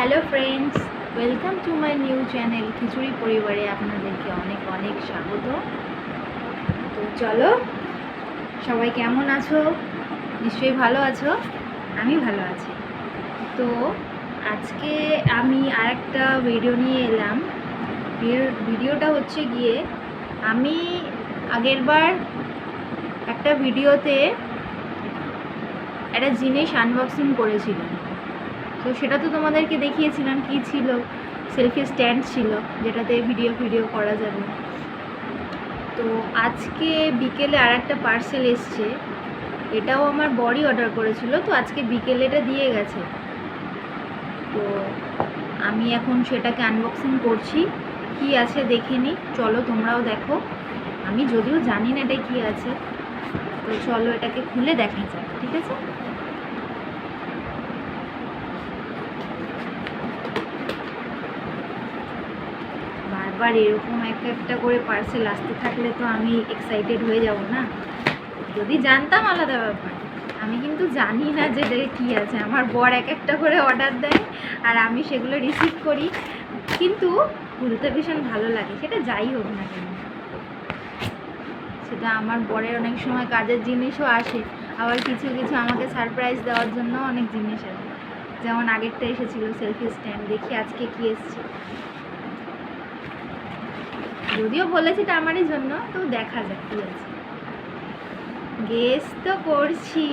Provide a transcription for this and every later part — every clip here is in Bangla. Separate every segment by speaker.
Speaker 1: Hello friends, welcome to my new channel খিচুড়ি পরিবারে আপনাদেরকে অনেক অনেক স্বাগত। তো চলো, সবাই কেমন আছো? নিশ্চয়ই ভালো আছো। আমি ভালো আছি। তো আজকে আমি আরেকটা ভিডিও নিয়ে এলাম। ভিডিওটা হচ্ছে গিয়ে, আমি আগেরবার একটা ভিডিওতে একটা জিনিস আনবক্সিং করেছিলাম। তো সেটা তো তোমাদেরকে দেখিয়েছিলাম কি ছিল। সেলফি স্ট্যান্ড ছিল, যেটাতে ভিডিও করা যাবে। তো আজকে বিকেলে আর একটা পার্সেল এসছে, এটাও আমার বড়ি অর্ডার করেছিল। তো আজকে বিকেলে এটা দিয়ে গেছে। তো আমি এখন সেটাকে আনবক্সিং করছি। কি আছে দেখে নিই, চলো তোমরাও দেখো। আমি যদিও জানি না এটা কি আছে, তো চলো এটাকে খুলে দেখা যাক, ঠিক আছে? বারবার এরকম একটা করে পার্সেল আসতে থাকলে তো আমি এক্সাইটেড হয়ে যাব না? যদি জানতাম আলাদা ব্যাপার, আমি কিন্তু জানি না যে এটা কী আছে। আমার বর একটা করে অর্ডার দেয় আর আমি সেগুলো রিসিভ করি, কিন্তু খুলতে ভীষণ ভালো লাগে। সেটা যাই হোক না কেন, সেটা আমার বরের অনেক সময় কাজের জিনিসও আসে, আবার কিছু কিছু আমাকে সারপ্রাইজ দেওয়ার জন্য অনেক জিনিস আসে। যেমন আগেরটা এসেছিলো সেলফি স্ট্যান্ড, দেখি আজকে কী এসছে। যদিও বলেছি এটা আমারই জন্য, তো দেখা যাক কী আছে। গেস তো করছি,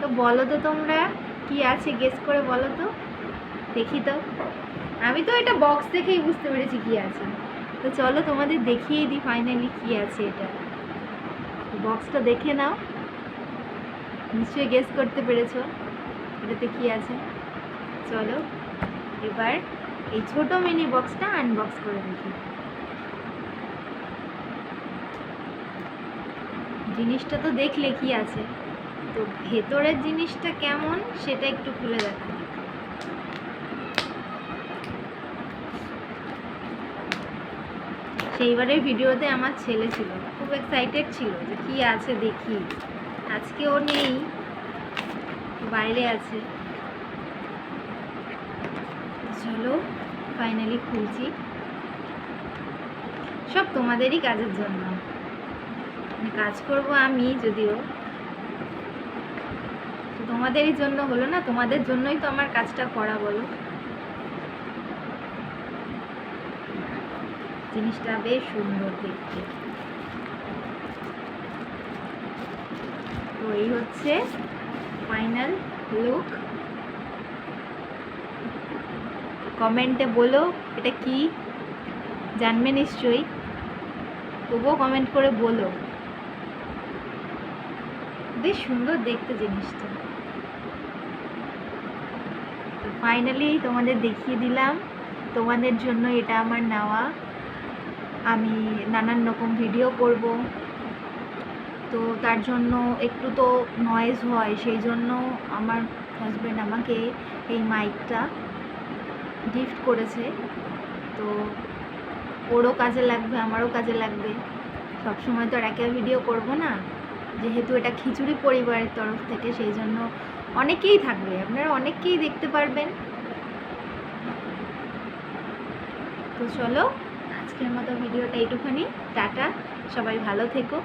Speaker 1: তো বলো তো তোমরা কি আছে, গেস করে বলো তো দেখি। তো আমি তো এটা বক্স দেখেই বুঝতে পেরেছি কি আছে। তো চলো তোমাদের দেখিয়ে দিই ফাইনালি কি আছে। এটা বক্সটা দেখে নাও, নিশ্চয়ই গেস করতে পেরেছো এটাতে কি আছে। চলো এবার এই ছোট মিনি বক্সটা আনবক্স করে দেখি। জিনিসটা তো দেখলে কি আছে, তো ভেতরের জিনিসটা কেমন সেটা একটু খুলে দেখা। সেইবারের ভিডিওতে আমার ছেলে ছিল, খুব এক্সাইটেড ছিল যে কি আছে দেখি। আজকে ও নেই, বাইরে আছে। চলো ফাইনালি খুলছি। সব তোমাদেরই কাজের জন্য, কাজ করব আমি যদিও, তোমাদেরই জন্য হলো না? তোমাদের জন্যই তো আমার কাজটা করা, বলো। জিনিসটা বেশ সুন্দর দেখতে। তো এই হচ্ছে ফাইনাল লুক। কমেন্টে বলো এটা কি, জানবে নিশ্চয়ই, তবুও কমেন্ট করে বলো। বেশ সুন্দর দেখতে জিনিসটা। তো ফাইনালি তোমাদের দেখিয়ে দিলাম। তোমাদের জন্য এটা আমার নেওয়া। আমি নানান রকম ভিডিও করব, তো তার জন্য একটু তো নয়েজ হয়, সেই জন্য আমার হাজব্যান্ড আমাকে এই মাইকটা গিফট করেছে। তো ওরও কাজে লাগবে, আমারও কাজে লাগবে। সবসময় তো আর একা ভিডিও করব না, যেহেতু এটা খিচুড়ি পরিবারের তরফ থেকে, সেই জন্য অনেকেই থাকবে, আপনারা অনেককেই দেখতে পারবেন। তো চলো আজকের মতো ভিডিওটা এইটুখানি। টাটা, সবাই ভালো থেকো।